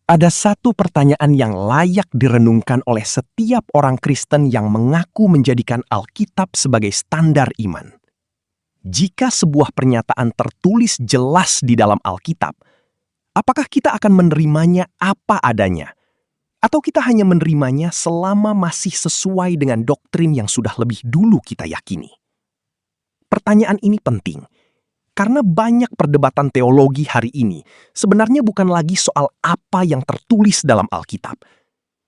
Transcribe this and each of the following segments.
Ada satu pertanyaan yang layak direnungkan oleh setiap orang Kristen yang mengaku menjadikan Alkitab sebagai standar iman. Jika sebuah pernyataan tertulis jelas di dalam Alkitab, apakah kita akan menerimanya apa adanya? Atau kita hanya menerimanya selama masih sesuai dengan doktrin yang sudah lebih dulu kita yakini? Pertanyaan ini penting, karena banyak perdebatan teologi hari ini sebenarnya bukan lagi soal apa yang tertulis dalam Alkitab,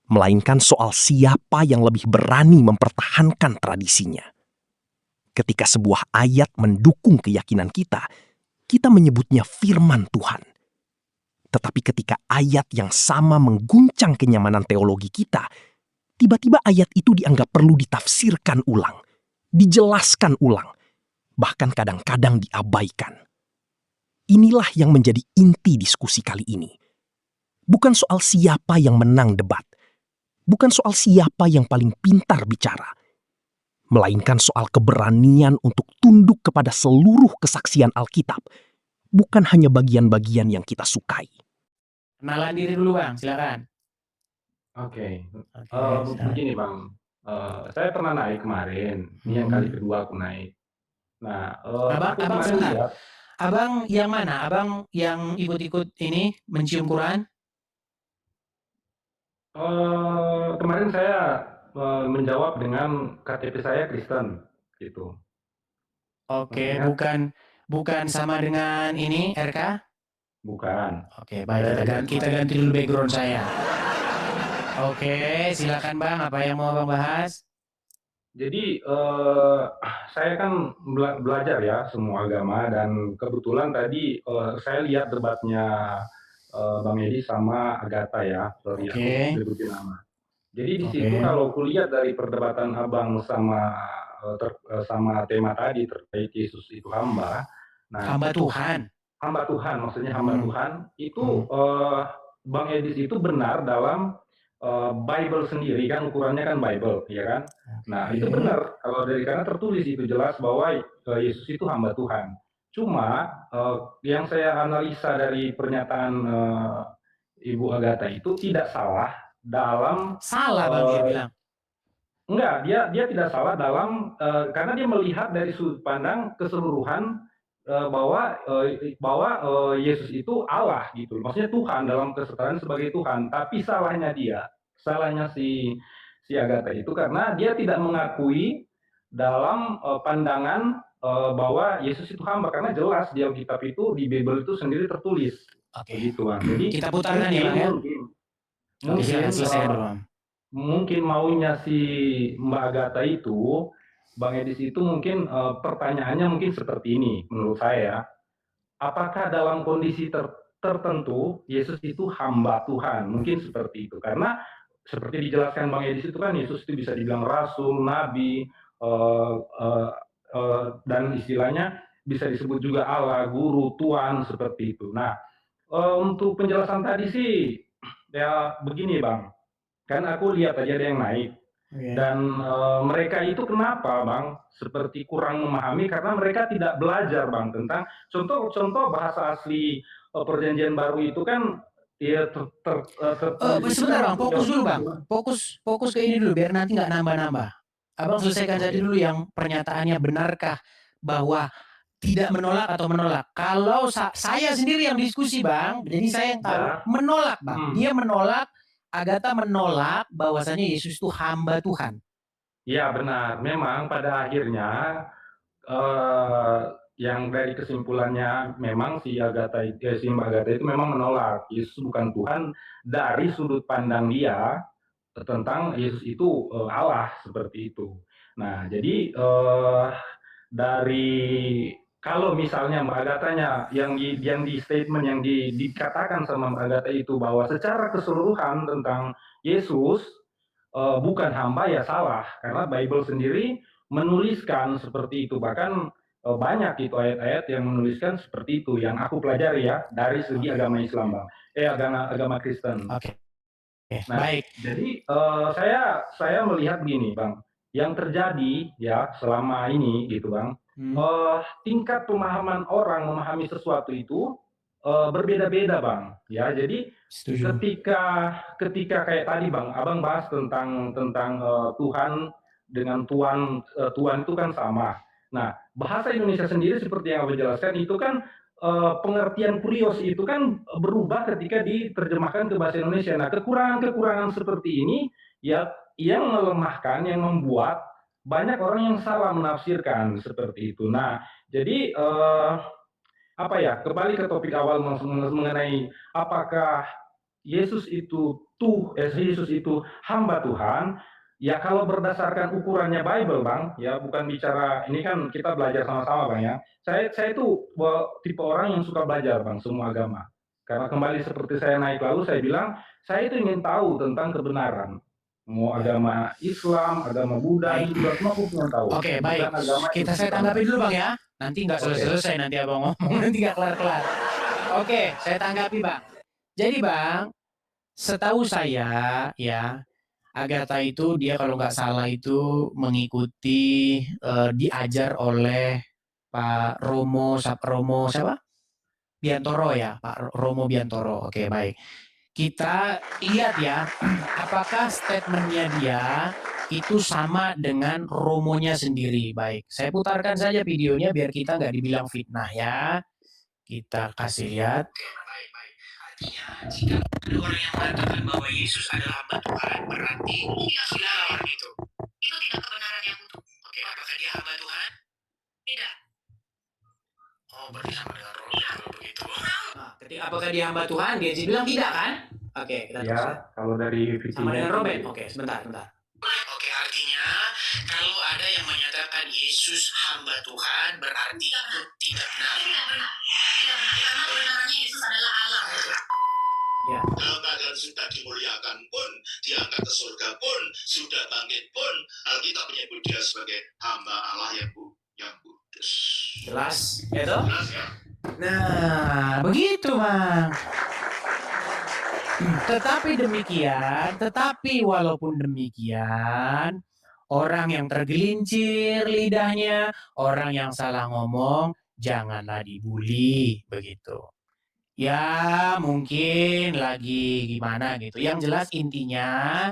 melainkan soal siapa yang lebih berani mempertahankan tradisinya. Ketika sebuah ayat mendukung keyakinan kita menyebutnya firman Tuhan. Tetapi ketika ayat yang sama mengguncang kenyamanan teologi kita, tiba-tiba ayat itu dianggap perlu ditafsirkan ulang, dijelaskan ulang, bahkan kadang-kadang diabaikan. Inilah yang menjadi inti diskusi kali ini. Bukan soal siapa yang menang debat, bukan soal siapa yang paling pintar bicara, melainkan soal keberanian untuk tunduk kepada seluruh kesaksian Alkitab, bukan hanya bagian-bagian yang kita sukai. Kenalan diri dulu Bang, silakan. Oke, Oke, silakan. begini Bang, saya pernah naik kemarin, ini yang kali kedua aku naik. Nah, aku Abang kemarin sebentar. lihat Abang yang mana? Abang yang ikut-ikut ini mencium Quran? kemarin saya, menjawab dengan KTP saya Kristen, gitu. Oke, Maksudnya bukan sama dengan ini RK? bukan. Oke, baik kita ganti dulu background saya. Oke, silakan Bang, apa yang mau Abang bahas? Jadi, saya kan belajar ya semua agama dan kebetulan tadi, saya lihat debatnya, Bang Edi sama Agatha ya, sorry aku Oke. sebutin nama. Jadi di situ Oke. kalau kulihat dari perdebatan Abang sama, sama tema tadi terkait Yesus itu hamba. Nah, Hamba Tuhan. hamba Tuhan, maksudnya hamba Tuhan, itu, Bang Edis itu benar dalam, Bible sendiri kan ukurannya kan Bible, ya kan? Nah, itu benar kalau karena tertulis itu jelas bahwa, Yesus itu hamba Tuhan. Cuma, yang saya analisa dari pernyataan, Ibu Agatha itu tidak salah dalam, Salah Bang dia bilang. enggak, dia tidak salah dalam, karena dia melihat dari sudut pandang keseluruhan, bahwa, Yesus itu Allah gitu, maksudnya Tuhan dalam kesetaraan sebagai Tuhan. Tapi salahnya si Agatha itu karena dia tidak mengakui dalam, pandangan, bahwa Yesus itu hamba, karena jelas di Alkitab itu, di Bible itu sendiri tertulis. Oke. Begitu, Bang. Jadi Kita putarkan ya Bang ya. Oke, silakan selesaikan dulu Bang. mungkin maunya si Mbak Agatha itu, Bang Edis itu mungkin, pertanyaannya mungkin seperti ini menurut saya, apakah dalam kondisi tertentu Yesus itu hamba Tuhan? Mungkin seperti itu. Karena seperti dijelaskan Bang Edis itu kan Yesus itu bisa dibilang rasul, nabi, eee eee dan istilahnya bisa disebut juga Allah, guru, Tuhan, seperti itu. Nah, untuk penjelasan tadi sih ya begini Bang, kan aku lihat tadi ada yang naik. Dan mereka itu kenapa Bang seperti kurang memahami karena mereka tidak belajar Bang tentang contoh bahasa asli, perjanjian baru itu kan ya Sebentar Bang, fokus dulu Bang. Fokus ke ini dulu biar nanti nggak nambah-nambah. Abang selesaikan tadi dulu yang pernyataannya benarkah bahwa tidak menolak atau menolak. Kalau saya sendiri yang diskusi Bang, jadi saya yang tahu menolak Bang. Dia menolak, Agatha menolak bahwasanya Yesus itu hamba Tuhan. Iya benar, memang pada akhirnya, yang dari kesimpulannya memang si Mbak Agatha itu memang menolak Yesus bukan Tuhan dari sudut pandang dia tentang Yesus itu, Allah, seperti itu. Nah jadi, dari kalau misalnya Mbak Agathanya yang di statement yang dikatakan sama Mbak Agatha itu bahwa secara keseluruhan tentang Yesus, bukan hamba, ya salah. Karena Bible sendiri menuliskan seperti itu. Bahkan, banyak itu ayat-ayat yang menuliskan seperti itu, yang aku pelajari ya, dari segi agama Islam, Bang. Agama Kristen. Oke. Nah, Baik. jadi, saya melihat begini, Bang, yang terjadi ya selama ini gitu, Bang, tingkat pemahaman orang memahami sesuatu itu berbeda-beda Bang. Ya, jadi Setuju. ketika kayak tadi Bang, Abang bahas tentang Tuhan dengan Tuhan itu kan sama. Nah, bahasa Indonesia sendiri seperti yang Abang jelaskan itu kan pengertian kurios itu kan berubah ketika diterjemahkan ke bahasa Indonesia. Nah, kekurangan-kekurangan seperti ini ya yang melemahkan, yang membuat banyak orang yang salah menafsirkan seperti itu. Nah, jadi apa ya, kembali ke topik awal mengenai apakah Yesus itu hamba Tuhan. Ya kalau berdasarkan ukurannya Bible Bang, ya bukan bicara ini kan kita belajar sama-sama Bang ya. Saya itu tipe orang yang suka belajar Bang semua agama. Karena kembali seperti saya naik lalu saya bilang, saya itu ingin tahu tentang kebenaran. Mau agama Islam, agama Buddha, Baik. Hindu, semua aku ingin tahu. Oke, baik. Bukan agama Kita saya yang tanggapi dulu Bang ya. Nanti nggak Oke. selesai-selesai nanti Abang ngomong, nanti nggak kelar-kelar. Oke, saya tanggapi Bang. Jadi Bang, setahu saya ya, Agatha itu dia kalau nggak salah itu mengikuti diajar oleh Pak Romo siapa? Biantoro ya, Pak Romo Biantoro. Oke, baik. Kita lihat ya, apakah statementnya dia itu sama dengan Romonya sendiri. Baik, saya putarkan saja videonya biar kita nggak dibilang fitnah ya. Kita kasih lihat. Baik. Artinya, jika ada orang yang mengatakan bahwa Yesus adalah hamba Tuhan, berarti gila orang itu. Itu tidak kebenaran yang utuh. Oke, apakah dia hamba Tuhan? Tidak. Oh, berarti sama dengan Romo kalau begitu. Nah, apakah dia hamba Tuhan? Dia bilang tidak kan? Oke, kita terus. Ya, kalau dari Sama dengan visinya Robert. Oke, sebentar. Oke, artinya kalau ada yang menyatakan Yesus hamba Tuhan berarti itu tidak benar. Tidak benar. Karena kebenarannya Yesus adalah Allah. Ya. Dalam keadaan sudah dimuliakan pun, diangkat ke surga pun, sudah bangkit pun, Alkitab menyebut dia sebagai hamba Allah yang kudus. Jelas, ya toh? Jelas ya? Nah, begitu, Bang. Tetapi walaupun demikian, orang yang tergelincir lidahnya, orang yang salah ngomong, janganlah dibully, begitu. Ya, mungkin lagi gimana gitu. Yang jelas intinya,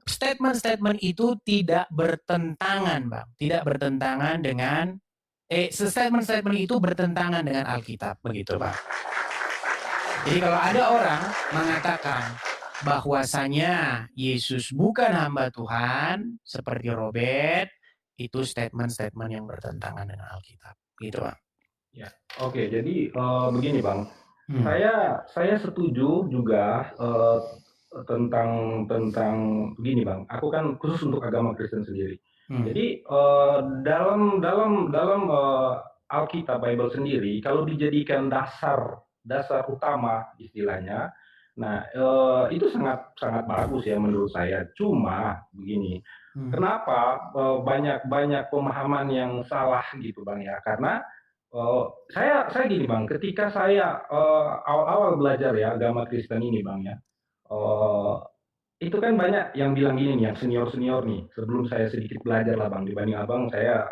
statement-statement itu tidak bertentangan, Bang. Tidak bertentangan dengan statement-statement itu bertentangan dengan Alkitab, begitu, Bang. Jadi kalau ada orang mengatakan bahwasanya Yesus bukan hamba Tuhan seperti Robert, itu statement-statement yang bertentangan dengan Alkitab, gitu Bang. Ya, oke. Jadi begini Bang, saya setuju juga tentang begini Bang. Aku kan khusus untuk agama Kristen sendiri. Jadi dalam Alkitab Bible sendiri, kalau dijadikan dasar utama istilahnya, nah itu sangat bagus ya menurut saya. Cuma begini, kenapa banyak pemahaman yang salah gitu Bang ya? Karena saya gini Bang, ketika saya awal-awal belajar ya agama Kristen ini Bang ya, itu kan banyak yang bilang gini nih, yang senior nih, sebelum saya sedikit belajar lah Bang, dibanding Abang saya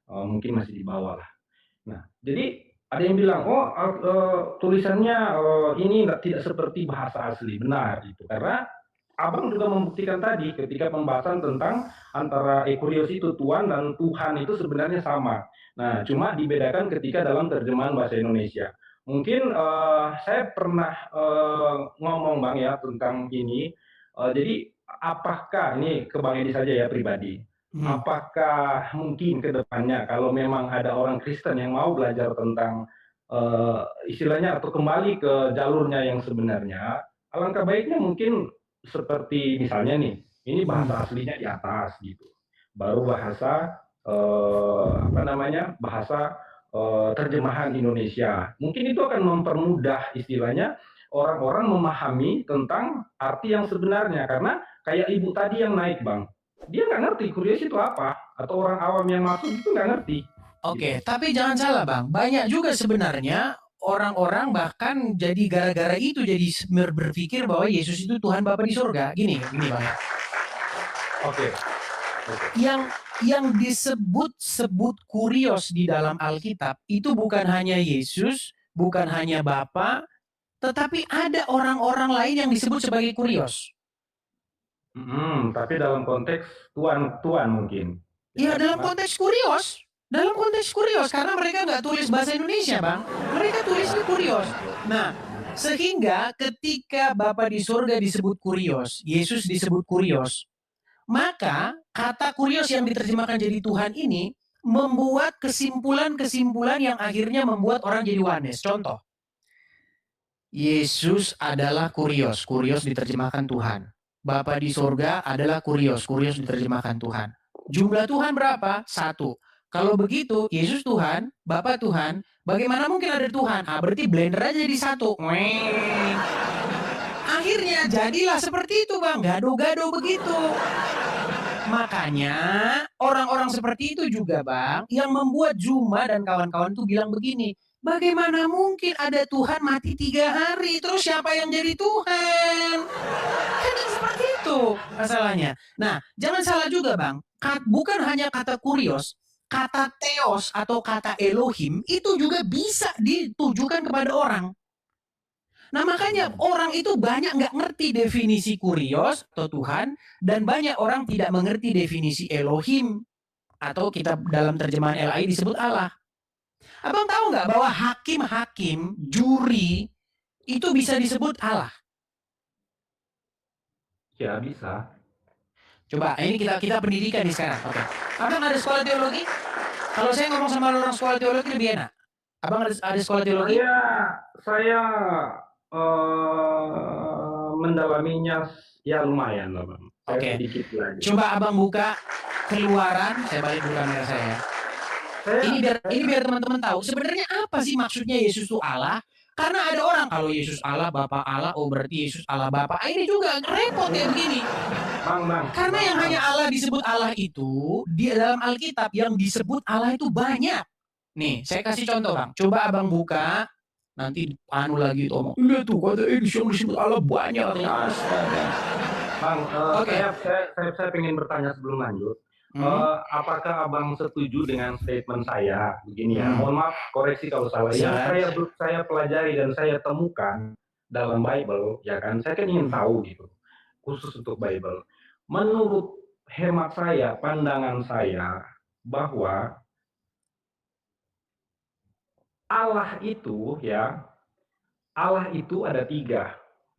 mungkin masih di bawah lah. Nah, jadi ada yang bilang, tulisannya ini tidak seperti bahasa asli, benar itu. Karena Abang juga membuktikan tadi ketika pembahasan tentang antara ekurios itu Tuhan dan Tuhan itu sebenarnya sama. Nah, cuma dibedakan ketika dalam terjemahan bahasa Indonesia. Mungkin saya pernah ngomong Bang ya tentang ini. Jadi apakah ini ke Bang Edi saja ya pribadi? Apakah mungkin ke depannya kalau memang ada orang Kristen yang mau belajar tentang istilahnya atau kembali ke jalurnya yang sebenarnya, alangkah baiknya mungkin seperti misalnya nih, ini bahasa aslinya di atas gitu, baru bahasa bahasa terjemahan Indonesia. Mungkin itu akan mempermudah istilahnya orang-orang memahami tentang arti yang sebenarnya, karena kayak ibu tadi yang naik Bang, dia nggak ngerti kurios itu apa, atau orang awam yang masuk itu nggak ngerti. Oke, tapi jangan salah Bang, banyak juga sebenarnya orang-orang bahkan jadi gara-gara itu jadi berpikir bahwa Yesus itu Tuhan Bapa di surga. Gini Bang ya. Oke. Yang disebut kurios di dalam Alkitab itu bukan hanya Yesus, bukan hanya Bapa, Tetapi ada orang-orang lain yang disebut sebagai kurios. Tapi dalam konteks tuan mungkin. Ya dalam konteks kurios. Dalam konteks kurios. Karena mereka nggak tulis bahasa Indonesia, Bang. Mereka tulisnya kurios. Nah, sehingga ketika Bapa di surga disebut kurios, Yesus disebut kurios, maka kata kurios yang diterjemahkan jadi Tuhan ini membuat kesimpulan-kesimpulan yang akhirnya membuat orang jadi wanes. Contoh, Yesus adalah kurios. Kurios diterjemahkan Tuhan. Bapa di surga adalah kurios. Kurios diterjemahkan Tuhan. Jumlah Tuhan berapa? 1. Kalau begitu, Yesus Tuhan, Bapa Tuhan, bagaimana mungkin ada Tuhan? Berarti blender aja jadi 1. Akhirnya jadilah seperti itu, Bang. Gado-gado begitu. Makanya orang-orang seperti itu juga, Bang, yang membuat Zuma dan kawan-kawan tuh bilang begini, bagaimana mungkin ada Tuhan mati 3 hari, terus siapa yang jadi Tuhan? Kan seperti itu masalahnya. Nah, jangan salah juga, Bang. Bukan hanya kata kurios, kata theos atau kata Elohim itu juga bisa ditujukan kepada orang. Nah, makanya orang itu banyak nggak ngerti definisi kurios atau Tuhan, dan banyak orang tidak mengerti definisi Elohim, atau kita dalam terjemahan LAI disebut Allah. Abang tahu nggak bahwa hakim-hakim, juri, itu bisa disebut Allah? Ya, bisa. Coba, ini kita pendidikan nih sekarang. Oke. Abang ada sekolah teologi? Kalau saya ngomong sama orang sekolah teologi lebih enak. Abang ada sekolah teologi? Saya mendalaminya ya lumayan lah, Bang. Oke. Sedikit lagi. Coba Abang buka Keluaran, saya balik dulu kamera saya. Ini biar teman-teman tahu sebenarnya apa sih maksudnya Yesus itu Allah. Karena ada orang kalau Yesus Allah, Bapa Allah, oh berarti Yesus Allah Bapa. Ini juga repot ya begini. Karena yang hanya Allah disebut Allah itu di dalam Alkitab yang disebut Allah itu banyak. Nih, saya kasih contoh, Bang. Coba Abang buka, nanti lagi ngomong, lihat tuh kata yang disebut Allah banyak. Bang, saya pengen bertanya sebelum lanjut. Apakah Abang setuju dengan statement saya? Begini ya, mohon maaf koreksi kalau salah. Yang saya pelajari dan saya temukan dalam Bible, ya kan, saya kan ingin tahu gitu, khusus untuk Bible. Menurut hemat saya, pandangan saya, bahwa Allah itu ada 3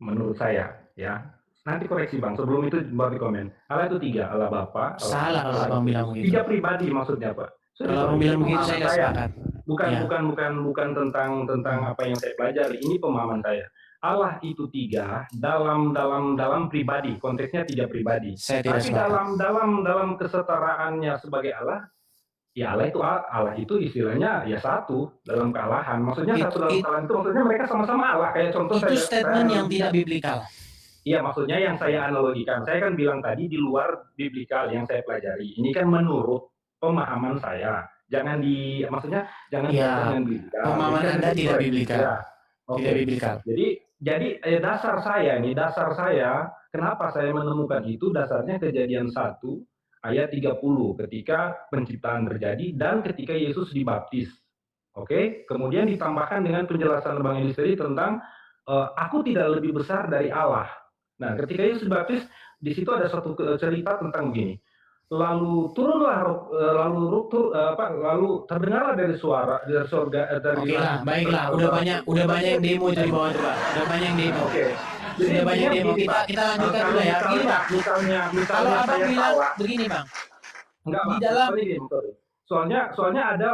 menurut saya, ya. Nanti koreksi Bang, sebelum itu baru di komen. Allah itu 3, Allah Bapa. Salah kalau Abang bilang begitu. 3 pribadi maksudnya, Pak. Kalau Abang bilang begitu saya nggak sepakat. Bukan tentang apa yang saya pelajari. Ini pemahaman saya. Allah itu 3 dalam pribadi, konteksnya 3 pribadi. Tapi dalam kesetaraannya sebagai Allah, ya Allah itu istilahnya ya satu dalam kealahan. Maksudnya satu dalam kealahan itu maksudnya mereka sama-sama Allah. Kayak contoh itu statement yang tidak biblikal. Iya, maksudnya yang saya analogikan. Saya kan bilang tadi di luar biblikal yang saya pelajari. Ini kan menurut pemahaman saya. Jangan biblikal. Pemahaman Anda tidak biblikal. Ya. Tidak biblikal. Jadi dasar saya, kenapa saya menemukan itu dasarnya Kejadian 1 ayat 30 ketika penciptaan terjadi dan ketika Yesus dibaptis. Oke, kemudian ditambahkan dengan penjelasan Bang Elisteri tentang aku tidak lebih besar dari Allah. Nah, ketika Yesus dibaptis, di situ ada suatu cerita tentang begini. Lalu terdengarlah dari surga dari. Oke lah, baiklah. Udah banyak yang demo itu di bawah itu, Pak. Udah banyak yang demo. Oke. Sudah banyak demo. Kita lanjutkan dulu ya. Begini, Pak. Misalnya kalau Abang bilang begini, Bang. Enggak, di dalam Soalnya ada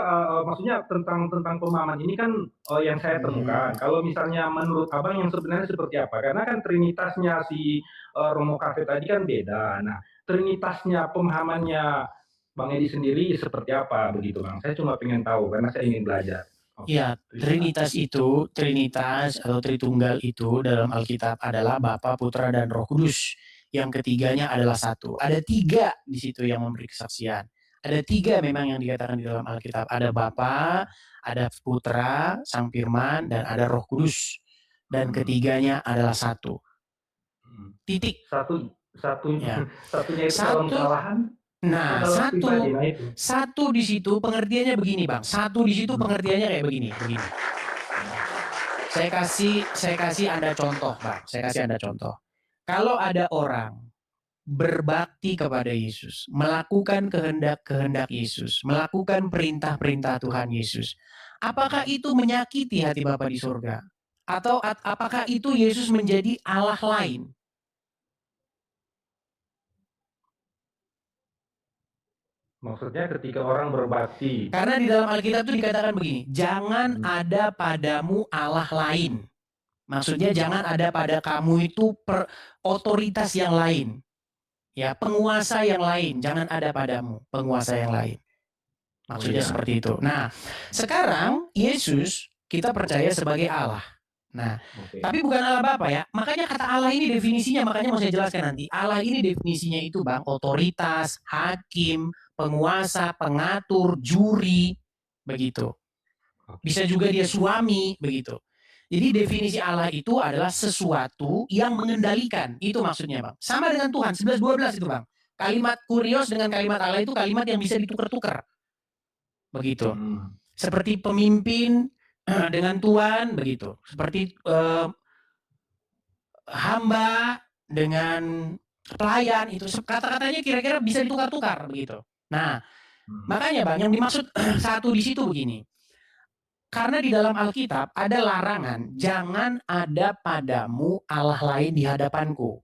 maksudnya tentang pemahaman ini kan yang saya temukan. Kalau misalnya menurut Abang yang sebenarnya seperti apa? Karena kan trinitasnya si Romo Cafe tadi kan beda. Nah, trinitasnya pemahamannya Bang Edi sendiri seperti apa begitu, Bang? Saya cuma pengen tahu karena saya ingin belajar. Ya, Trinitas atau Tritunggal itu dalam Alkitab adalah Bapa, Putra, dan Roh Kudus. Yang ketiganya adalah 1. Ada 3 di situ yang memberi kesaksian. Ada 3 memang yang dikatakan di dalam Alkitab. Ada Bapa, ada Putra, Sang Firman, dan ada Roh Kudus. Dan ketiganya adalah 1. Titik. Satunya itu dalam kesalahan. Nah, satu di situ pengertiannya begini, Bang. Satu di situ pengertiannya kayak begini. Saya kasih Anda contoh, Bang. Saya kasih Anda contoh. Kalau ada orang berbakti kepada Yesus, melakukan kehendak-kehendak Yesus, melakukan perintah-perintah Tuhan Yesus, apakah itu menyakiti hati Bapa di surga? Atau apakah itu Yesus menjadi Allah lain? Maksudnya ketika orang berbakti. Karena di dalam Alkitab itu dikatakan begini, jangan ada padamu Allah lain. Maksudnya jangan ada pada kamu itu otoritas yang lain. Ya, penguasa yang lain, jangan ada padamu penguasa yang lain. Maksudnya seperti itu. Nah, sekarang Yesus kita percaya sebagai Allah. Nah, tapi bukan Allah Bapa ya. Makanya kata Allah ini definisinya, makanya mau saya jelaskan nanti. Allah ini definisinya itu, Bang, otoritas, hakim, penguasa, pengatur, juri, begitu. Bisa juga dia suami, begitu. Jadi definisi Allah itu adalah sesuatu yang mengendalikan. Itu maksudnya, Bang. Sama dengan Tuhan, 11-12 itu, Bang. Kalimat kurios dengan kalimat Allah itu kalimat yang bisa ditukar-tukar. Begitu. Seperti pemimpin dengan Tuhan, begitu. Seperti hamba dengan pelayan, itu kata-katanya kira-kira bisa ditukar-tukar, begitu. Nah, makanya, Bang, yang dimaksud satu di situ begini. Karena di dalam Alkitab ada larangan, jangan ada padamu Allah lain di hadapanku.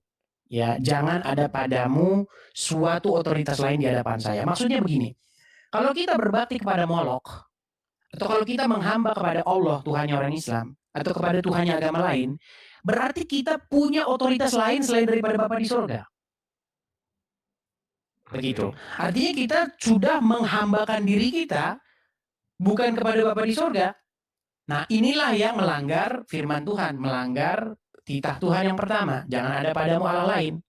Ya, jangan ada padamu suatu otoritas lain di hadapan saya. Maksudnya begini, kalau kita berbakti kepada Molok, atau kalau kita menghamba kepada Allah, Tuhannya orang Islam, atau kepada Tuhannya agama lain, berarti kita punya otoritas lain selain daripada Bapa di surga. Begitu. Artinya kita sudah menghambakan diri kita bukan kepada Bapa di surga. Nah, inilah yang melanggar firman Tuhan, melanggar titah Tuhan yang pertama, jangan ada padamu Allah lain.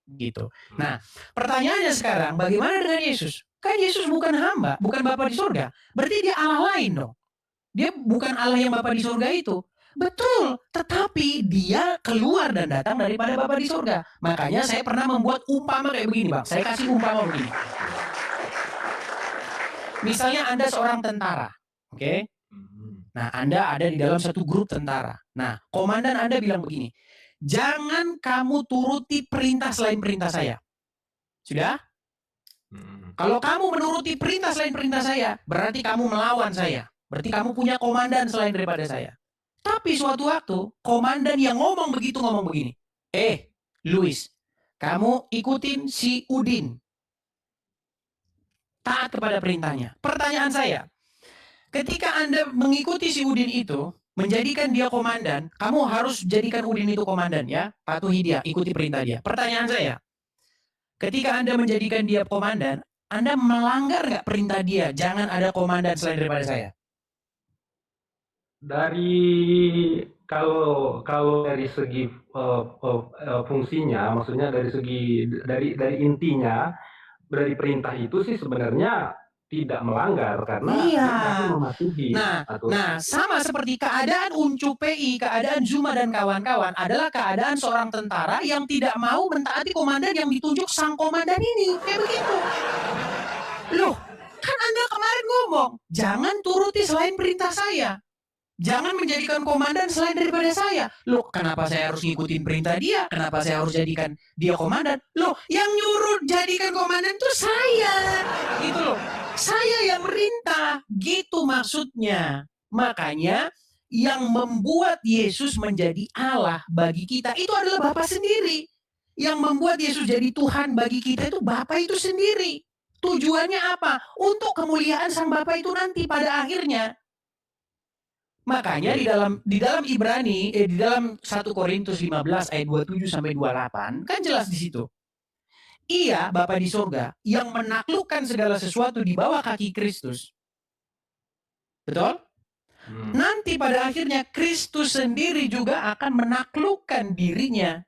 Gitu. Nah, pertanyaannya sekarang, bagaimana dengan Yesus? Kan Yesus bukan hamba, bukan Bapa di surga. Berarti dia Allah lain dong. Dia bukan Allah yang Bapa di surga itu. Betul, tetapi dia keluar dan datang daripada Bapa di surga. Makanya saya pernah membuat umpama kayak begini, Bang. Saya kasih umpama begini. Misalnya Anda seorang tentara, oke? Nah, Anda ada di dalam satu grup tentara. Nah, komandan Anda bilang begini, jangan kamu turuti perintah selain perintah saya. Sudah? Kalau kamu menuruti perintah selain perintah saya, berarti kamu melawan saya. Berarti kamu punya komandan selain daripada saya. Tapi suatu waktu, komandan yang ngomong begitu ngomong begini, Louis, kamu ikutin si Udin. Taat kepada perintahnya. Pertanyaan saya, ketika Anda mengikuti si Udin itu, menjadikan dia komandan, kamu harus jadikan Udin itu komandan ya, patuhi dia, ikuti perintah dia. Pertanyaan saya, ketika Anda menjadikan dia komandan, Anda melanggar nggak perintah dia, jangan ada komandan selain daripada saya? Dari kalau dari segi fungsinya, maksudnya dari segi dari intinya, dari perintah itu sih sebenarnya tidak melanggar karena mematuhi. Nah, sama seperti keadaan Uncu PI, keadaan Zuma dan kawan-kawan adalah keadaan seorang tentara yang tidak mau mentaati komandan yang ditunjuk sang komandan ini. Kayak begitu. Loh, kan Anda kemarin ngomong, jangan turuti selain perintah saya. Jangan menjadikan komandan selain daripada saya. Loh, kenapa saya harus ngikutin perintah dia? Kenapa saya harus jadikan dia komandan? Loh, yang nyuruh jadikan komandan itu saya. Gitu loh. Saya yang merintah. Gitu maksudnya. Makanya yang membuat Yesus menjadi Allah bagi kita itu adalah Bapa sendiri. Yang membuat Yesus jadi Tuhan bagi kita itu Bapa itu sendiri. Tujuannya apa? Untuk kemuliaan sang Bapa itu nanti pada akhirnya. Makanya di dalam Ibrani, di dalam 1 Korintus 15 ayat 27 sampai 28 kan jelas di situ. Ia, Bapa di surga, yang menaklukkan segala sesuatu di bawah kaki Kristus. Betul? Nanti pada akhirnya Kristus sendiri juga akan menaklukkan dirinya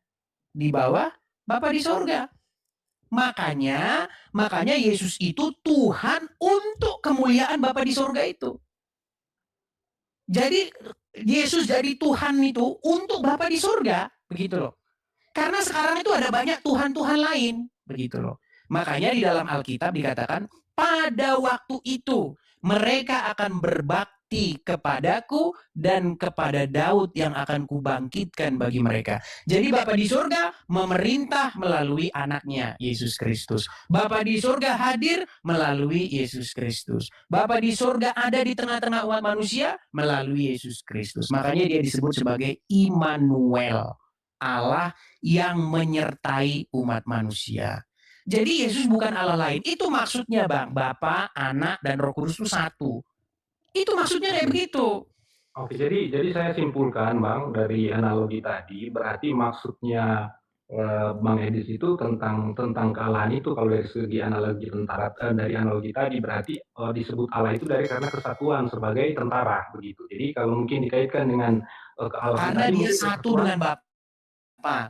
di bawah Bapa di surga. Makanya Yesus itu Tuhan untuk kemuliaan Bapa di surga itu. Jadi Yesus jadi Tuhan itu untuk Bapa di surga, begitu loh. Karena sekarang itu ada banyak Tuhan-Tuhan lain, begitu loh. Makanya di dalam Alkitab dikatakan pada waktu itu mereka akan berbakti berbakti kepadaku dan kepada Daud yang akan kubangkitkan bagi mereka. Jadi Bapa di surga memerintah melalui anaknya, Yesus Kristus. Bapa di surga hadir melalui Yesus Kristus. Bapa di surga ada di tengah-tengah umat manusia melalui Yesus Kristus. Makanya dia disebut sebagai Immanuel, Allah yang menyertai umat manusia. Jadi Yesus bukan Allah lain. Itu maksudnya Bang. Bapa, Anak, dan Roh Kudus itu satu. Itu maksudnya kayak begitu. Oke, jadi saya simpulkan Bang dari analogi tadi, berarti maksudnya Bang Edis itu tentang kealahan itu, kalau dari segi analogi tentara, dari analogi tadi berarti disebut Allah itu karena kesatuan sebagai tentara begitu. Jadi kalau mungkin dikaitkan dengan kealahan Karena tadi, dia mungkin satu kesatuan, dengan Bapa.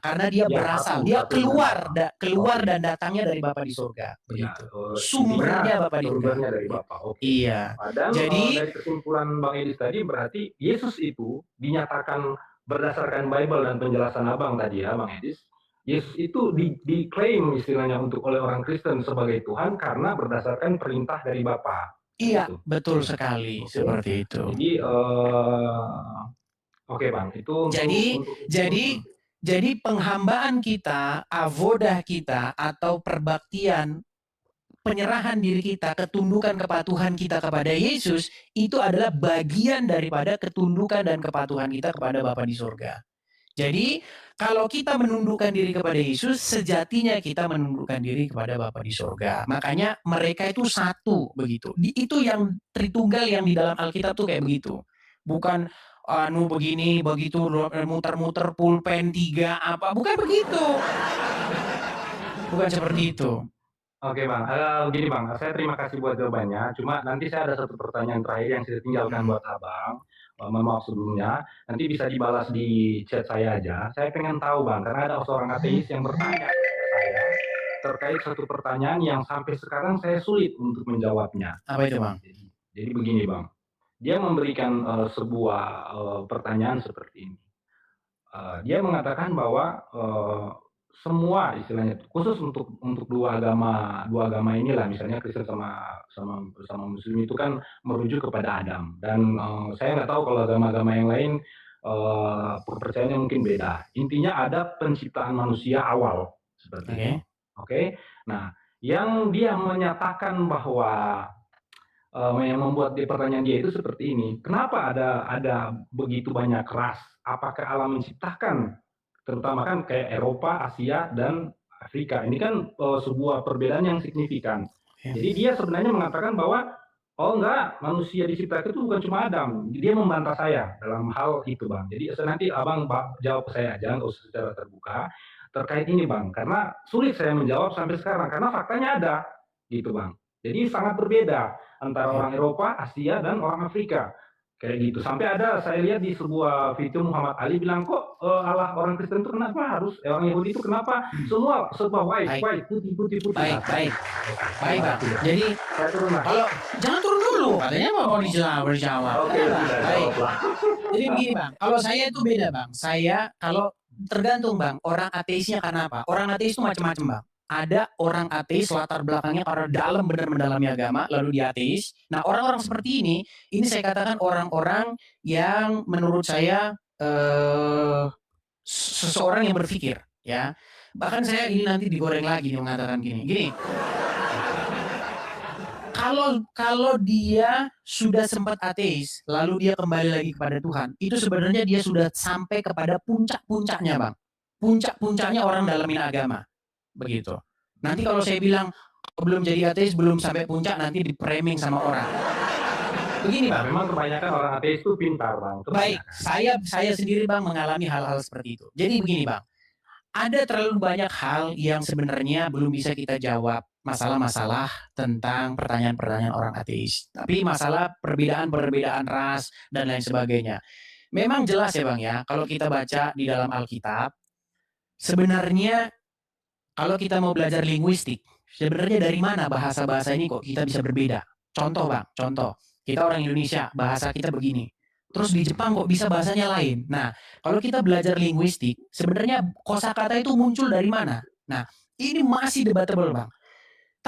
Karena dia ya, berasal, satu dia dengan Bapa. keluar Oke. dan datangnya dari Bapa di surga. Ya, Begitu. intinya Sumbernya Bapa di surga. sumbernya dari Bapa. Oke. Iya. Dan Jadi dari kesimpulan Bang Edis tadi berarti Yesus itu dinyatakan berdasarkan Bible dan penjelasan Abang tadi ya Bang Edis, Yesus itu diklaim istilahnya oleh orang Kristen sebagai Tuhan karena berdasarkan perintah dari Bapa. iya, Gitu. betul sekali. Oke. Seperti itu. Jadi oke Bang, itu Jadi penghambaan kita, avodah kita, atau perbaktian, penyerahan diri kita, ketundukan kepatuhan kita kepada Yesus, itu adalah bagian daripada ketundukan dan kepatuhan kita kepada Bapa di surga. Jadi, kalau kita menundukkan diri kepada Yesus, sejatinya kita menundukkan diri kepada Bapa di surga. Makanya mereka itu satu, begitu. Itu yang Tritunggal yang di dalam Alkitab tuh kayak begitu. Bukan begini, begitu, muter-muter pulpen 3 apa, bukan begitu. Bukan seperti itu. Oke Bang, gini Bang, saya terima kasih buat jawabannya. Cuma nanti saya ada satu pertanyaan terakhir yang saya tinggalkan buat Abang. Mohon maaf sebelumnya, nanti bisa dibalas di chat saya aja. Saya pengen tahu Bang, karena ada seorang ateis yang bertanya kepada saya terkait satu pertanyaan yang sampai sekarang saya sulit untuk menjawabnya. Apa itu Bang? Jadi begini Bang, dia memberikan sebuah pertanyaan seperti ini. Dia mengatakan bahwa semua istilahnya khusus untuk dua agama inilah, misalnya Kristen sama Muslim itu kan merujuk kepada Adam, dan saya nggak tahu kalau agama-agama yang lain kepercayaannya mungkin beda. Intinya ada penciptaan manusia awal seperti itu. Oke. Nah, yang dia menyatakan bahwa yang membuat pertanyaan dia itu seperti ini. Kenapa ada begitu banyak ras? Apakah Allah menciptakan, terutama kan kayak Eropa, Asia, dan Afrika? Ini kan sebuah perbedaan yang signifikan. Jadi dia sebenarnya mengatakan bahwa oh enggak, manusia diciptakan itu bukan cuma Adam. Dia membantah saya dalam hal itu Bang. Jadi nanti Abang jawab saya aja, nggak usah secara terbuka terkait ini Bang. Karena sulit saya menjawab sampai sekarang, karena faktanya ada gitu Bang. Jadi sangat berbeda antara orang Eropa, Asia, dan orang Afrika. Kayak gitu. Sampai ada saya lihat di sebuah video Muhammad Ali bilang, kok Allah orang Kristen itu kenapa harus, orang Yahudi itu kenapa semua serba white, putih. Baik Bang. Jadi kalau jangan turun dulu, katanya mau dijawab. Oke, baik. Jadi begini Bang, kalau saya itu beda Bang. Saya kalau tergantung Bang, orang ateisnya karena apa? Orang ateis itu macam-macam Bang. Ada orang ateis latar belakangnya karena dalam benar mendalami agama, lalu dia ateis. Nah, orang-orang seperti ini saya katakan orang-orang yang menurut saya seseorang yang berpikir, ya. Bahkan saya ini nanti digoreng lagi nih mengatakan gini. Kalau dia sudah sempat ateis, lalu dia kembali lagi kepada Tuhan, itu sebenarnya dia sudah sampai kepada puncak-puncaknya, Bang. Puncak-puncaknya orang dalamin agama. Begitu. Nanti kalau saya bilang belum jadi ateis, belum sampai puncak, nanti di-framing sama orang. Begini Bang. Memang kebanyakan orang ateis itu pintar Bang. Baik, saya sendiri Bang mengalami hal-hal seperti itu. Jadi begini Bang, ada terlalu banyak hal yang sebenarnya belum bisa kita jawab. Masalah-masalah tentang pertanyaan-pertanyaan orang ateis. Tapi masalah perbedaan ras dan lain sebagainya. Memang jelas ya Bang ya, kalau kita baca di dalam Alkitab, sebenarnya kalau kita mau belajar linguistik, sebenarnya dari mana bahasa-bahasa ini kok kita bisa berbeda? Contoh Bang, kita orang Indonesia, bahasa kita begini. Terus di Jepang kok bisa bahasanya lain? Nah, kalau kita belajar linguistik, sebenarnya kosakata itu muncul dari mana? Nah, ini masih debatable Bang.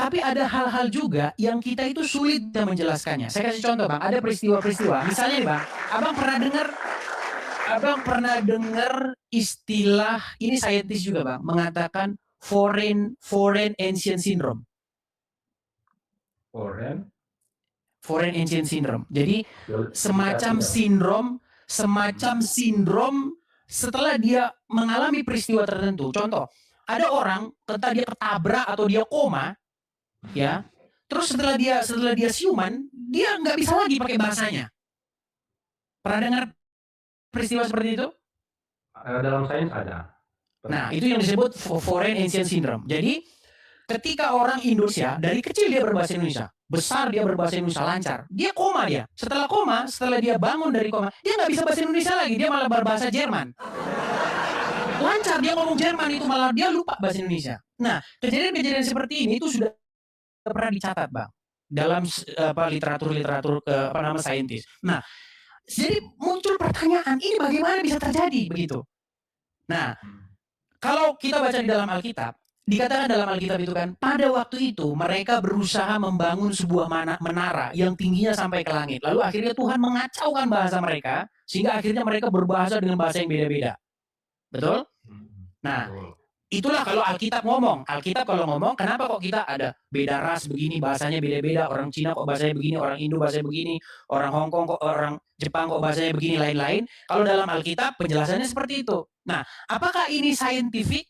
Tapi ada hal-hal juga yang kita itu sulit menjelaskannya. Saya kasih contoh, Bang. Ada peristiwa-peristiwa. Misalnya nih, Bang, Abang pernah dengar istilah ini saintis juga, Bang, mengatakan foreign ancient syndrome. Foreign ancient syndrome. Jadi semacam sindrom setelah dia mengalami peristiwa tertentu. Contoh, ada orang ketika dia ketabrak atau dia koma, ya. Terus setelah dia siuman, dia nggak bisa lagi pakai bahasanya. Pernah dengar peristiwa seperti itu? Dalam sains ada. Nah, itu yang disebut foreign ancient syndrome. Jadi, ketika orang Indonesia dari kecil dia berbahasa Indonesia, besar dia berbahasa Indonesia lancar, dia koma dia. Setelah dia bangun dari koma, dia nggak bisa bahasa Indonesia lagi, dia malah berbahasa Jerman. Lancar dia ngomong Jerman itu malah dia lupa bahasa Indonesia. Nah, kejadian-kejadian seperti ini itu sudah pernah dicatat, Bang, dalam literatur saintis. Nah, jadi muncul pertanyaan, ini bagaimana bisa terjadi begitu? Nah, kalau kita baca di dalam Alkitab, dikatakan dalam Alkitab itu kan, pada waktu itu mereka berusaha membangun sebuah menara yang tingginya sampai ke langit. Lalu akhirnya Tuhan mengacaukan bahasa mereka, sehingga akhirnya mereka berbahasa dengan bahasa yang beda-beda. Betul? Nah, itulah kalau Alkitab ngomong. Alkitab kalau ngomong, kenapa kok kita ada beda ras begini, bahasanya beda-beda, orang Cina kok bahasanya begini, orang Indo bahasanya begini, orang Hong Kong kok, orang Jepang kok bahasanya begini, lain-lain. Kalau dalam Alkitab penjelasannya seperti itu. Nah, apakah ini scientific?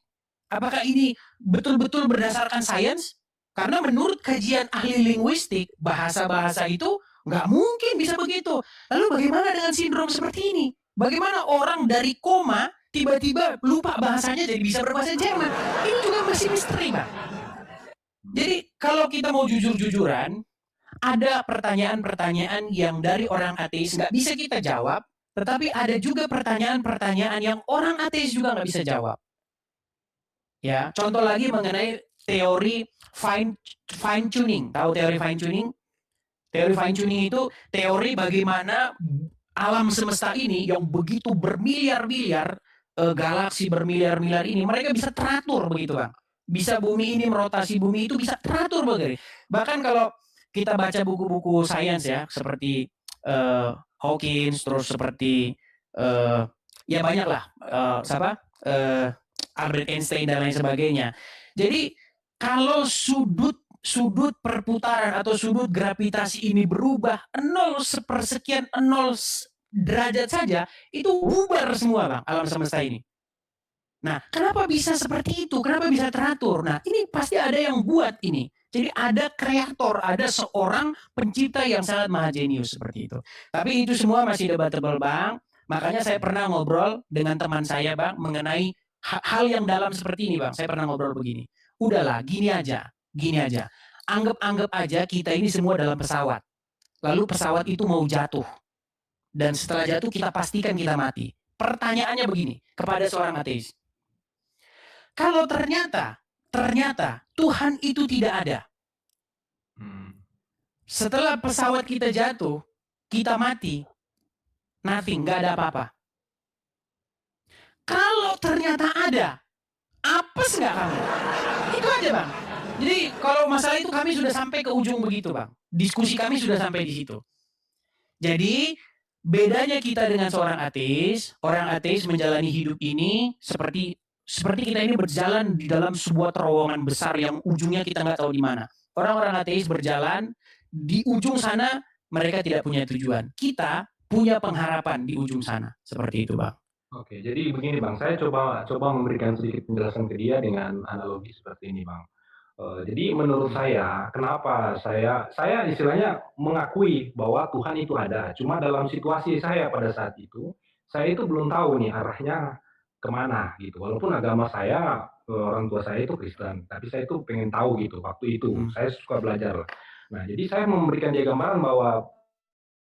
Apakah ini betul-betul berdasarkan sains? Karena menurut kajian ahli linguistik, bahasa-bahasa itu nggak mungkin bisa begitu. Lalu bagaimana dengan sindrom seperti ini? Bagaimana orang dari koma tiba-tiba lupa bahasanya jadi bisa berbahasa Jerman? Ini juga masih misteri, Bang. Jadi kalau kita mau jujur-jujuran, ada pertanyaan-pertanyaan yang dari orang ateis nggak bisa kita jawab, tetapi ada juga pertanyaan-pertanyaan yang orang ateis juga nggak bisa jawab. Ya, contoh lagi mengenai teori fine tuning. Tahu teori fine tuning? Teori fine tuning itu teori bagaimana alam semesta ini yang begitu bermiliar-miliar galaksi bermiliar-miliar ini mereka bisa teratur begitu, Bang. Bisa bumi ini merotasi bumi itu bisa teratur begitu. Bahkan kalau kita baca buku-buku sains ya seperti Hawkins, terus seperti ya banyak lah Albert Einstein dan lain sebagainya. Jadi kalau sudut perputaran atau sudut gravitasi ini berubah 0/0 derajat saja, itu bubar semua, Bang, alam semesta ini. Nah, kenapa bisa seperti itu? Kenapa bisa teratur? Nah, ini pasti ada yang buat ini. Jadi ada kreator, ada seorang pencipta yang sangat maha jenius seperti itu. Tapi itu semua masih debatable, Bang. Makanya saya pernah ngobrol dengan teman saya, Bang, mengenai hal yang dalam seperti ini, Bang. Saya pernah ngobrol begini. Udahlah, gini aja. Anggap aja kita ini semua dalam pesawat. Lalu pesawat itu mau jatuh. Dan setelah jatuh kita pastikan kita mati. Pertanyaannya begini kepada seorang ateis. Kalau ternyata Tuhan itu tidak ada. Setelah pesawat kita jatuh, kita mati, nothing, nggak ada apa-apa. Kalau ternyata ada, apes nggak kamu? Itu aja, Bang. Jadi kalau masalah itu kami sudah sampai ke ujung begitu, Bang. Diskusi kami sudah sampai di situ. Jadi bedanya kita dengan seorang ateis, orang ateis menjalani hidup ini seperti kita ini berjalan di dalam sebuah terowongan besar yang ujungnya kita nggak tahu di mana. Orang-orang ateis berjalan di ujung sana, mereka tidak punya tujuan. Kita punya pengharapan di ujung sana, seperti itu, Bang. Oke, jadi begini, Bang. Saya coba memberikan sedikit penjelasan ke dia dengan analogi seperti ini, Bang. Jadi menurut saya, kenapa saya istilahnya mengakui bahwa Tuhan itu ada. Cuma dalam situasi saya pada saat itu, saya itu belum tahu nih arahnya kemana gitu. Walaupun agama saya, orang tua saya itu Kristen, tapi saya itu pengen tahu gitu waktu itu. Saya suka belajar. Nah, jadi saya memberikan dia gambaran bahwa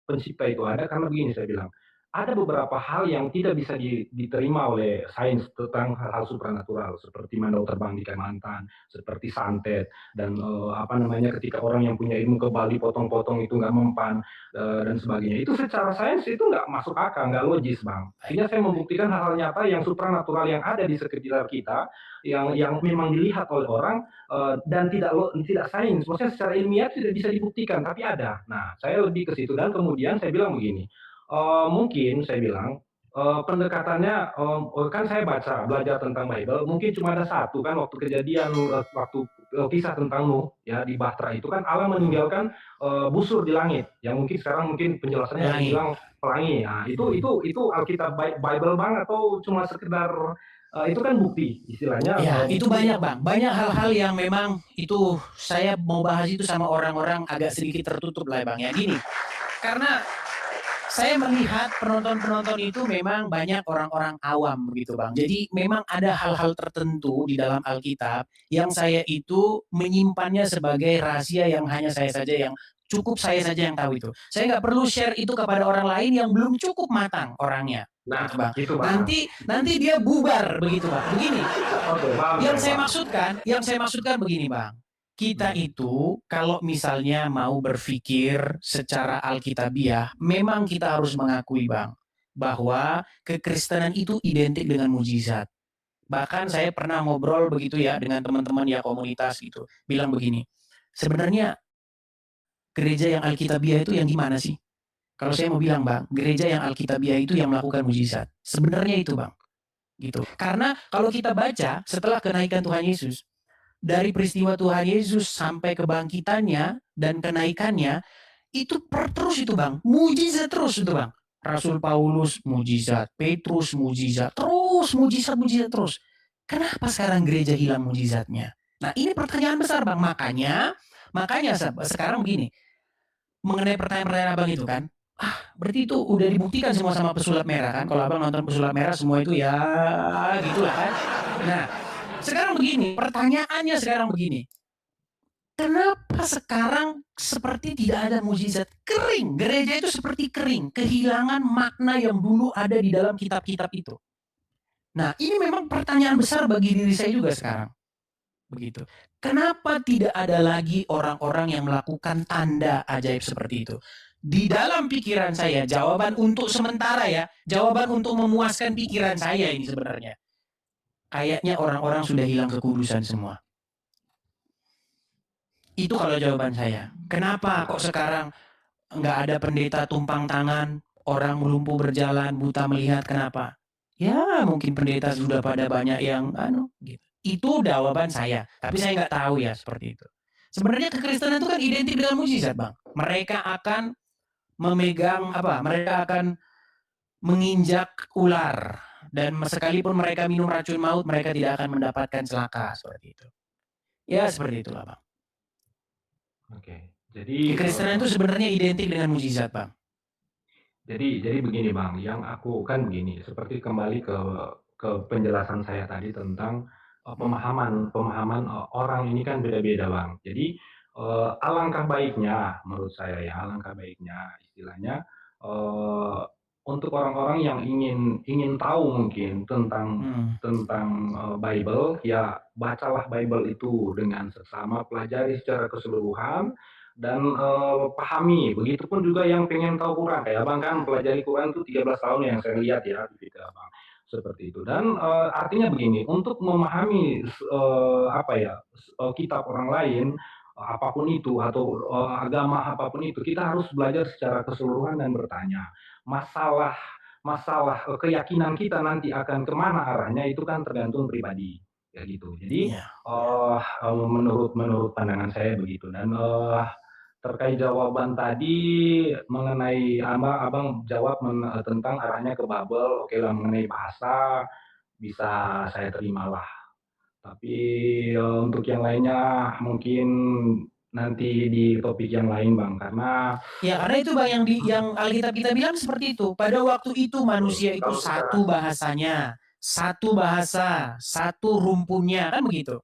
pencipta itu ada karena begini saya bilang. ada beberapa hal yang tidak bisa diterima oleh sains tentang hal-hal supranatural, seperti mandau terbang di Kalimantan, seperti santet, dan ketika orang yang punya ilmu kebal dipotong-potong itu nggak mempan, dan sebagainya. Itu secara sains itu nggak masuk akal, nggak logis, Bang. Akhirnya saya membuktikan hal-hal nyata yang supranatural yang ada di sekitar kita, yang memang dilihat oleh orang, dan tidak sains, maksudnya secara ilmiah tidak bisa dibuktikan, tapi ada. Nah, saya lebih ke situ, dan kemudian saya bilang begini, mungkin saya bilang, pendekatannya, kan saya belajar tentang Bible, mungkin cuma ada satu kan waktu kejadian, kisah tentang Nuh ya di Bahtera itu kan Allah meninggalkan, busur di langit, yang mungkin penjelasannya Pelangi. bilang pelangi. Nah, itu Alkitab Bible banget atau cuma sekedar, itu kan bukti istilahnya. Ya, itu banyak, Bang. Banyak hal-hal yang memang itu saya mau bahas itu sama orang-orang agak sedikit tertutup lah, Bang, ya. Gini, karena saya melihat penonton-penonton itu memang banyak orang-orang awam begitu, Bang. Jadi memang ada hal-hal tertentu di dalam Alkitab yang saya itu menyimpannya sebagai rahasia yang hanya saya saja yang cukup saya saja yang tahu itu. Saya nggak perlu share itu kepada orang lain yang belum cukup matang orangnya. Nah, Gitu, Bang. gitu, Bang. Nanti dia bubar begitu, Bang. Begini. Oke, paham Yang saya, saya maksudkan begini, Bang. Kita itu kalau misalnya mau berpikir secara alkitabiah, memang kita harus mengakui, Bang, bahwa kekristenan itu identik dengan mujizat. Bahkan saya pernah ngobrol begitu ya dengan teman-teman ya komunitas gitu, bilang begini, sebenarnya gereja yang alkitabiah itu yang gimana sih? Kalau saya mau bilang, Bang, gereja yang alkitabiah itu yang melakukan mujizat. Sebenarnya itu, Bang, gitu. Karena kalau kita baca setelah kenaikan Tuhan Yesus, dari peristiwa Tuhan Yesus sampai kebangkitannya dan kenaikannya, itu terus itu, Bang. Mujizat terus itu, Bang. Rasul Paulus mujizat, Petrus mujizat, terus mujizat terus. Kenapa sekarang gereja hilang mujizatnya? Nah, ini pertanyaan besar, Bang. Makanya sekarang begini, mengenai pertanyaan-pertanyaan Abang itu kan, berarti itu udah dibuktikan semua sama pesulap merah kan? Kalau Abang nonton pesulap merah semua itu ya gitulah kan. Nah, sekarang begini, pertanyaannya sekarang begini. Kenapa sekarang seperti tidak ada mujizat? Kering, gereja itu seperti kering, kehilangan makna yang dulu ada di dalam kitab-kitab itu. Nah, ini memang pertanyaan besar bagi diri saya juga sekarang. Begitu. Kenapa tidak ada lagi orang-orang yang melakukan tanda ajaib seperti itu? Di dalam pikiran saya, jawaban untuk sementara ya, jawaban untuk memuaskan pikiran saya ini sebenarnya. Kayaknya orang-orang sudah hilang kekudusan semua. Itu kalau jawaban saya. Kenapa kok sekarang nggak ada pendeta tumpang tangan, orang lumpuh berjalan, buta melihat, kenapa? Ya mungkin pendeta sudah pada banyak yang gitu. Itu jawaban saya, tapi saya nggak tahu ya seperti itu. Sebenarnya kekristenan itu kan identik dengan mujizat, Bang. Mereka akan memegang mereka akan menginjak ular, dan sekalipun mereka minum racun maut, mereka tidak akan mendapatkan celaka seperti itu. Ya seperti itulah, Bang. Oke. Jadi Kekristenan itu sebenarnya identik dengan mujizat, Bang. Jadi begini, Bang, yang aku kan begini, seperti kembali ke penjelasan saya tadi tentang pemahaman orang ini kan beda-beda, Bang. Jadi alangkah baiknya menurut saya ya, alangkah baiknya istilahnya, untuk orang-orang yang ingin tahu mungkin tentang Bible, ya bacalah Bible itu dengan seksama, pelajari secara keseluruhan, dan pahami. Begitupun juga yang pengen tahu Quran, kayak Abang kan pelajari Quran itu 13 tahun yang saya lihat ya di video Abang, seperti itu. Dan artinya begini, untuk memahami kitab orang lain, apapun itu, atau agama apapun itu, kita harus belajar secara keseluruhan dan bertanya. Masalah keyakinan kita nanti akan kemana arahnya itu kan tergantung pribadi, ya gitu. Jadi menurut pandangan saya begitu. Dan terkait jawaban tadi mengenai Abang jawab tentang arahnya ke Babel, oke lah, mengenai bahasa bisa saya terimalah. Tapi untuk yang lainnya mungkin nanti di topik yang lain, Bang, karena itu, Bang, yang Alkitab kita bilang seperti itu. Pada waktu itu manusia itu satu bahasanya, satu bahasa, satu rumpunnya, kan begitu.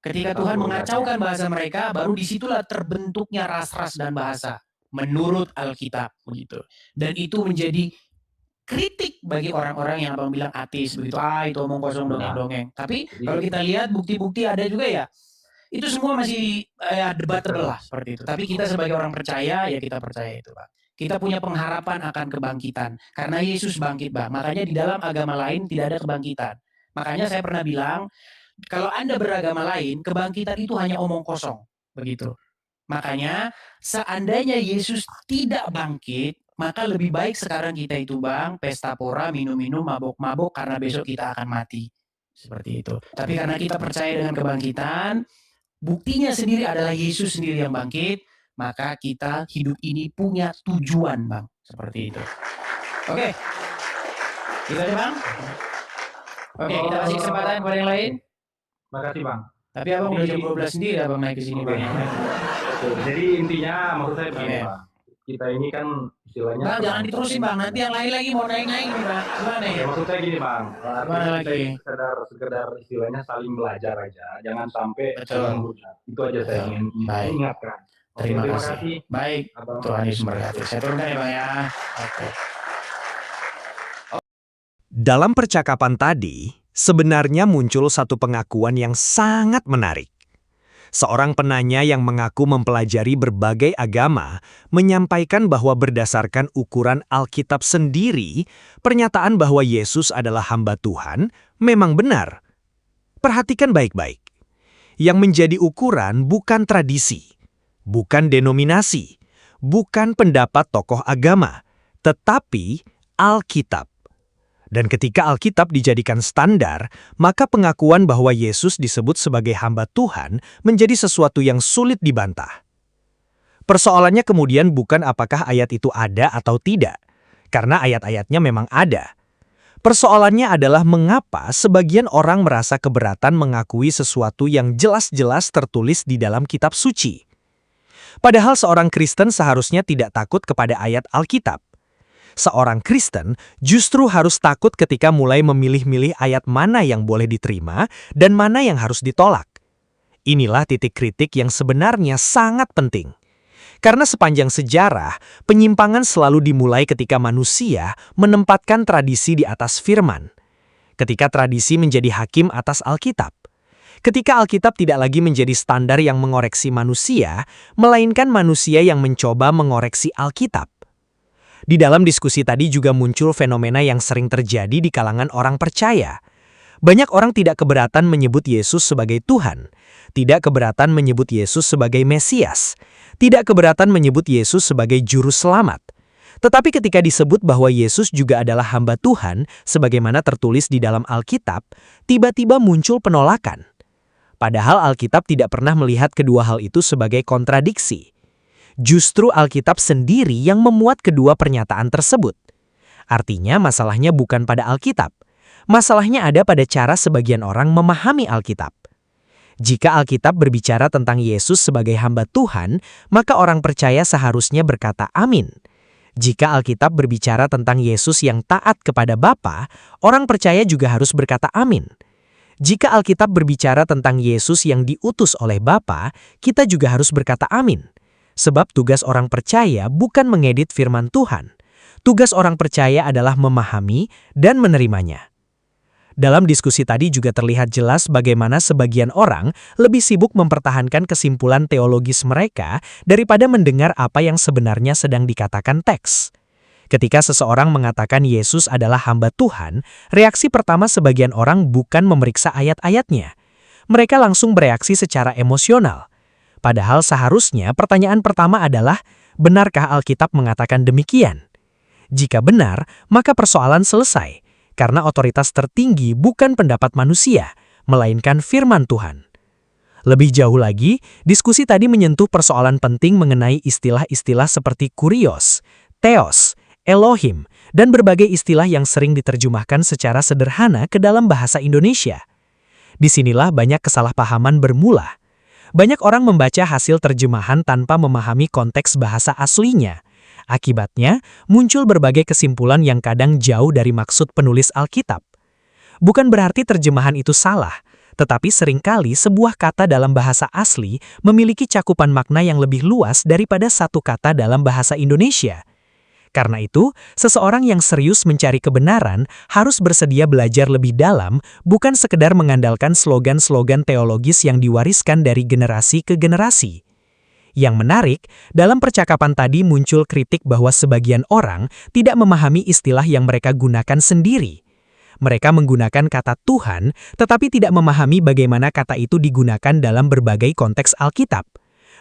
Ketika Tuhan mengacaukan bahasa mereka, baru disitulah terbentuknya ras-ras dan bahasa menurut Alkitab begitu. Dan itu menjadi kritik bagi orang-orang yang abang bilang ateis begitu, itu omong kosong dongeng-dongeng. Tapi kalau kita lihat bukti-bukti ada juga ya, itu semua masih debatable lah seperti itu. Tapi kita sebagai orang percaya ya kita percaya itu, Bang. Kita punya pengharapan akan kebangkitan karena Yesus bangkit, Bang. Makanya di dalam agama lain tidak ada kebangkitan. Makanya saya pernah bilang, kalau Anda beragama lain, kebangkitan itu hanya omong kosong, begitu. Makanya seandainya Yesus tidak bangkit, maka lebih baik sekarang kita itu, Bang, pesta pora, minum-minum, mabok-mabok karena besok kita akan mati. Seperti itu. Tapi karena kita percaya dengan kebangkitan, buktinya sendiri adalah Yesus sendiri yang bangkit, maka kita hidup ini punya tujuan, Bang. Seperti itu. Oke. Gitu aja, Bang. Oke, kita kasih kesempatan kepada yang lain. Makasih, Bang. Tapi abang udah jam 12 sendiri abang naik ke sini, Bang. Jadi intinya maksud saya begini, Bang. Kita ini kan istilahnya... Bang, jangan diterusin, Bang. Nanti yang lain lagi mau naik-naik nih, Bang. Gimana ya? Maksud saya gini, Bang. Gimana lagi? Sekedar istilahnya saling belajar aja. Jangan sampai saling hujat. Itu aja saya ingin ingatkan. Terima kasih. Baik, Tuhan Yesus memberkati. Saya turunkan ya, Bang ya. Oke. Dalam percakapan tadi, sebenarnya muncul satu pengakuan yang sangat menarik. Seorang penanya yang mengaku mempelajari berbagai agama menyampaikan bahwa berdasarkan ukuran Alkitab sendiri, pernyataan bahwa Yesus adalah hamba Tuhan memang benar. Perhatikan baik-baik. Yang menjadi ukuran bukan tradisi, bukan denominasi, bukan pendapat tokoh agama, tetapi Alkitab. Dan ketika Alkitab dijadikan standar, maka pengakuan bahwa Yesus disebut sebagai hamba Tuhan menjadi sesuatu yang sulit dibantah. Persoalannya kemudian bukan apakah ayat itu ada atau tidak, karena ayat-ayatnya memang ada. Persoalannya adalah mengapa sebagian orang merasa keberatan mengakui sesuatu yang jelas-jelas tertulis di dalam kitab suci. Padahal seorang Kristen seharusnya tidak takut kepada ayat Alkitab. Seorang Kristen justru harus takut ketika mulai memilih-milih ayat mana yang boleh diterima dan mana yang harus ditolak. Inilah titik kritik yang sebenarnya sangat penting. Karena sepanjang sejarah, penyimpangan selalu dimulai ketika manusia menempatkan tradisi di atas firman. Ketika tradisi menjadi hakim atas Alkitab. Ketika Alkitab tidak lagi menjadi standar yang mengoreksi manusia, melainkan manusia yang mencoba mengoreksi Alkitab. Di dalam diskusi tadi juga muncul fenomena yang sering terjadi di kalangan orang percaya. Banyak orang tidak keberatan menyebut Yesus sebagai Tuhan, tidak keberatan menyebut Yesus sebagai Mesias, tidak keberatan menyebut Yesus sebagai Juru Selamat. Tetapi ketika disebut bahwa Yesus juga adalah hamba Tuhan, sebagaimana tertulis di dalam Alkitab, tiba-tiba muncul penolakan. Padahal Alkitab tidak pernah melihat kedua hal itu sebagai kontradiksi. Justru Alkitab sendiri yang memuat kedua pernyataan tersebut. Artinya masalahnya bukan pada Alkitab. Masalahnya ada pada cara sebagian orang memahami Alkitab. Jika Alkitab berbicara tentang Yesus sebagai hamba Tuhan, maka orang percaya seharusnya berkata amin. Jika Alkitab berbicara tentang Yesus yang taat kepada Bapa, orang percaya juga harus berkata amin. Jika Alkitab berbicara tentang Yesus yang diutus oleh Bapa, kita juga harus berkata amin. Sebab tugas orang percaya bukan mengedit firman Tuhan. Tugas orang percaya adalah memahami dan menerimanya. Dalam diskusi tadi juga terlihat jelas bagaimana sebagian orang lebih sibuk mempertahankan kesimpulan teologis mereka daripada mendengar apa yang sebenarnya sedang dikatakan teks. Ketika seseorang mengatakan Yesus adalah hamba Tuhan, reaksi pertama sebagian orang bukan memeriksa ayat-ayatnya. Mereka langsung bereaksi secara emosional. Padahal seharusnya pertanyaan pertama adalah, benarkah Alkitab mengatakan demikian? Jika benar, maka persoalan selesai, karena otoritas tertinggi bukan pendapat manusia, melainkan firman Tuhan. Lebih jauh lagi, diskusi tadi menyentuh persoalan penting mengenai istilah-istilah seperti kurios, theos, Elohim, dan berbagai istilah yang sering diterjemahkan secara sederhana ke dalam bahasa Indonesia. Disinilah banyak kesalahpahaman bermula. Banyak orang membaca hasil terjemahan tanpa memahami konteks bahasa aslinya. Akibatnya, muncul berbagai kesimpulan yang kadang jauh dari maksud penulis Alkitab. Bukan berarti terjemahan itu salah, tetapi seringkali sebuah kata dalam bahasa asli memiliki cakupan makna yang lebih luas daripada satu kata dalam bahasa Indonesia. Karena itu, seseorang yang serius mencari kebenaran harus bersedia belajar lebih dalam, bukan sekedar mengandalkan slogan-slogan teologis yang diwariskan dari generasi ke generasi. Yang menarik, dalam percakapan tadi muncul kritik bahwa sebagian orang tidak memahami istilah yang mereka gunakan sendiri. Mereka menggunakan kata Tuhan, tetapi tidak memahami bagaimana kata itu digunakan dalam berbagai konteks Alkitab.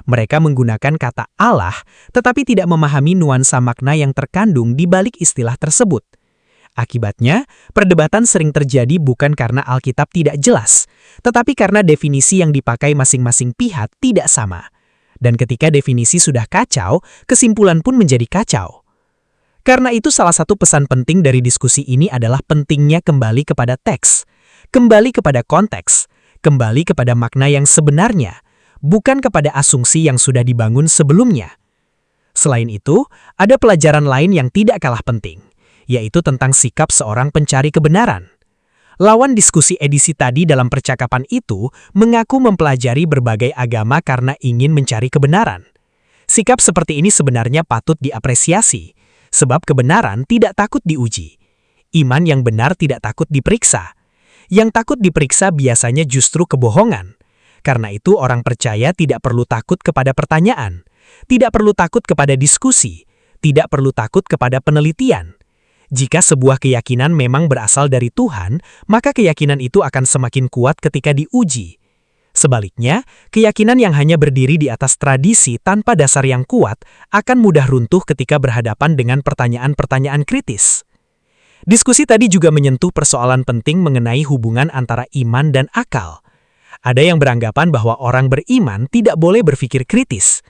Mereka menggunakan kata Allah, tetapi tidak memahami nuansa makna yang terkandung di balik istilah tersebut. Akibatnya, perdebatan sering terjadi bukan karena Alkitab tidak jelas, tetapi karena definisi yang dipakai masing-masing pihak tidak sama. Dan ketika definisi sudah kacau, kesimpulan pun menjadi kacau. Karena itu salah satu pesan penting dari diskusi ini adalah pentingnya kembali kepada teks, kembali kepada konteks, kembali kepada makna yang sebenarnya, bukan kepada asumsi yang sudah dibangun sebelumnya. Selain itu, ada pelajaran lain yang tidak kalah penting, yaitu tentang sikap seorang pencari kebenaran. Lawan diskusi edisi tadi dalam percakapan itu mengaku mempelajari berbagai agama karena ingin mencari kebenaran. Sikap seperti ini sebenarnya patut diapresiasi, sebab kebenaran tidak takut diuji. Iman yang benar tidak takut diperiksa. Yang takut diperiksa biasanya justru kebohongan. Karena itu orang percaya tidak perlu takut kepada pertanyaan, tidak perlu takut kepada diskusi, tidak perlu takut kepada penelitian. Jika sebuah keyakinan memang berasal dari Tuhan, maka keyakinan itu akan semakin kuat ketika diuji. Sebaliknya, keyakinan yang hanya berdiri di atas tradisi tanpa dasar yang kuat akan mudah runtuh ketika berhadapan dengan pertanyaan-pertanyaan kritis. Diskusi tadi juga menyentuh persoalan penting mengenai hubungan antara iman dan akal. Ada yang beranggapan bahwa orang beriman tidak boleh berpikir kritis.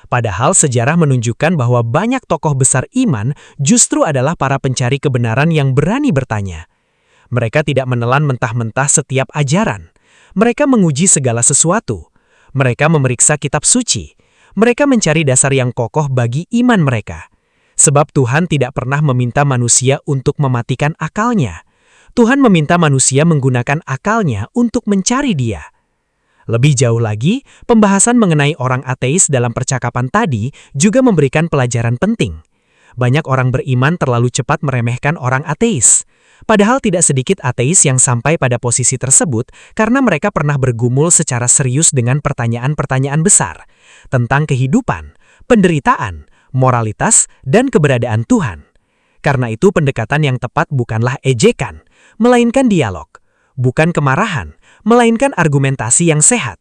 Padahal sejarah menunjukkan bahwa banyak tokoh besar iman justru adalah para pencari kebenaran yang berani bertanya. Mereka tidak menelan mentah-mentah setiap ajaran. Mereka menguji segala sesuatu. Mereka memeriksa kitab suci. Mereka mencari dasar yang kokoh bagi iman mereka. Sebab Tuhan tidak pernah meminta manusia untuk mematikan akalnya. Tuhan meminta manusia menggunakan akalnya untuk mencari Dia. Lebih jauh lagi, pembahasan mengenai orang ateis dalam percakapan tadi juga memberikan pelajaran penting. Banyak orang beriman terlalu cepat meremehkan orang ateis. Padahal tidak sedikit ateis yang sampai pada posisi tersebut karena mereka pernah bergumul secara serius dengan pertanyaan-pertanyaan besar tentang kehidupan, penderitaan, moralitas, dan keberadaan Tuhan. Karena itu pendekatan yang tepat bukanlah ejekan, melainkan dialog. Bukan kemarahan, melainkan argumentasi yang sehat.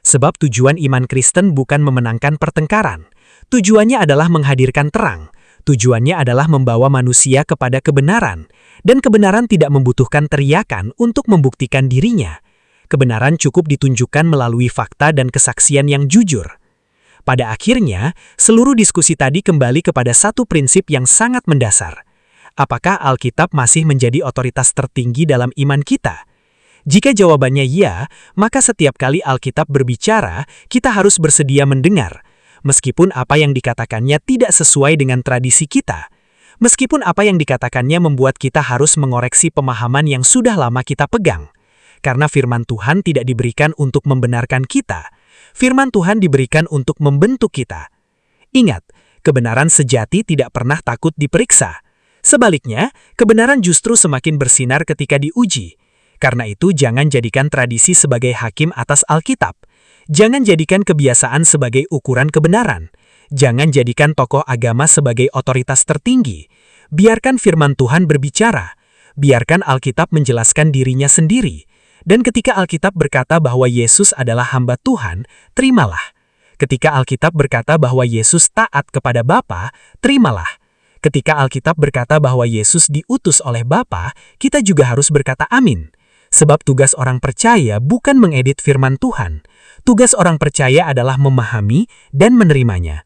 Sebab tujuan iman Kristen bukan memenangkan pertengkaran. Tujuannya adalah menghadirkan terang. Tujuannya adalah membawa manusia kepada kebenaran. Dan kebenaran tidak membutuhkan teriakan untuk membuktikan dirinya. Kebenaran cukup ditunjukkan melalui fakta dan kesaksian yang jujur. Pada akhirnya, seluruh diskusi tadi kembali kepada satu prinsip yang sangat mendasar. Apakah Alkitab masih menjadi otoritas tertinggi dalam iman kita? Jika jawabannya ya, maka setiap kali Alkitab berbicara, kita harus bersedia mendengar. Meskipun apa yang dikatakannya tidak sesuai dengan tradisi kita. Meskipun apa yang dikatakannya membuat kita harus mengoreksi pemahaman yang sudah lama kita pegang. Karena firman Tuhan tidak diberikan untuk membenarkan kita. Firman Tuhan diberikan untuk membentuk kita. Ingat, kebenaran sejati tidak pernah takut diperiksa. Sebaliknya, kebenaran justru semakin bersinar ketika diuji. Karena itu jangan jadikan tradisi sebagai hakim atas Alkitab. Jangan jadikan kebiasaan sebagai ukuran kebenaran. Jangan jadikan tokoh agama sebagai otoritas tertinggi. Biarkan firman Tuhan berbicara. Biarkan Alkitab menjelaskan dirinya sendiri. Dan ketika Alkitab berkata bahwa Yesus adalah hamba Tuhan, terimalah. Ketika Alkitab berkata bahwa Yesus taat kepada Bapa, terimalah. Ketika Alkitab berkata bahwa Yesus diutus oleh Bapa, kita juga harus berkata amin. Sebab tugas orang percaya bukan mengedit firman Tuhan. Tugas orang percaya adalah memahami dan menerimanya.